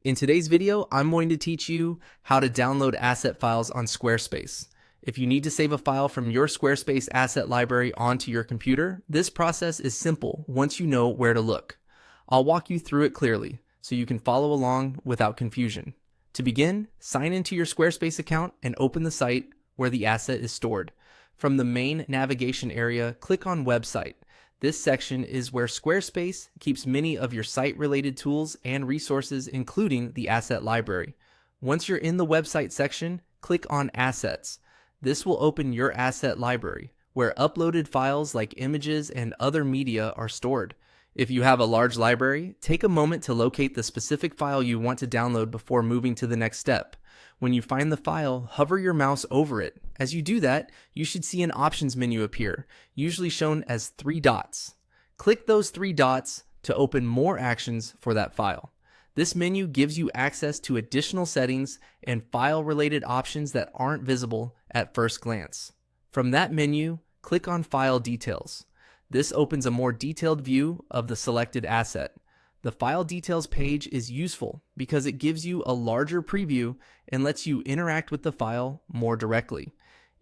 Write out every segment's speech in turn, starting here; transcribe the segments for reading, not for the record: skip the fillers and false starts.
In today's video, I'm going to teach you how to download asset files on Squarespace. If you need to save a file from your Squarespace asset library onto your computer, this process is simple once you know where to look. I'll walk you through it clearly so you can follow along without confusion. To begin, sign into your Squarespace account and open the site where the asset is stored. From the main navigation area, click on Website. This section is where Squarespace keeps many of your site-related tools and resources, including the asset library. Once you're in the website section, click on Assets. This will open your asset library, where uploaded files like images and other media are stored. If you have a large library, take a moment to locate the specific file you want to download before moving to the next step. When you find the file, hover your mouse over it. As you do that, you should see an options menu appear, usually shown as 3 dots. Click those 3 dots to open more actions for that file. This menu gives you access to additional settings and file-related options that aren't visible at first glance. From that menu, click on File Details. This opens a more detailed view of the selected asset. The File Details page is useful because it gives you a larger preview and lets you interact with the file more directly.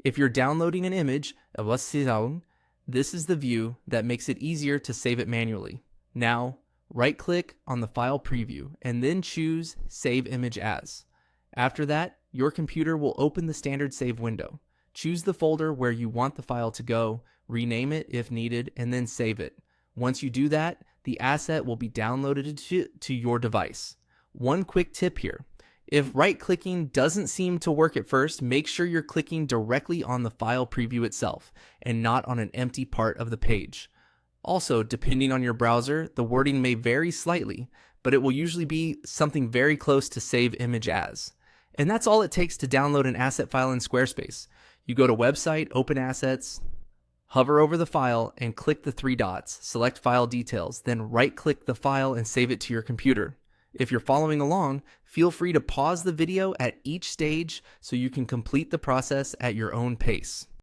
If you're downloading an image, this is the view that makes it easier to save it manually. Now, right-click on the file preview and then choose Save Image As. After that, your computer will open the standard save window. Choose the folder where you want the file to go, rename it if needed, and then save it. Once you do that, the asset will be downloaded to your device. One quick tip here. If right-clicking doesn't seem to work at first, make sure you're clicking directly on the file preview itself and not on an empty part of the page. Also, depending on your browser, the wording may vary slightly, but it will usually be something very close to Save Image As. And that's all it takes to download an asset file in Squarespace. You go to Website, Open Assets, hover over the file and click the 3 dots, select File Details, then right-click the file and save it to your computer. If you're following along, feel free to pause the video at each stage so you can complete the process at your own pace.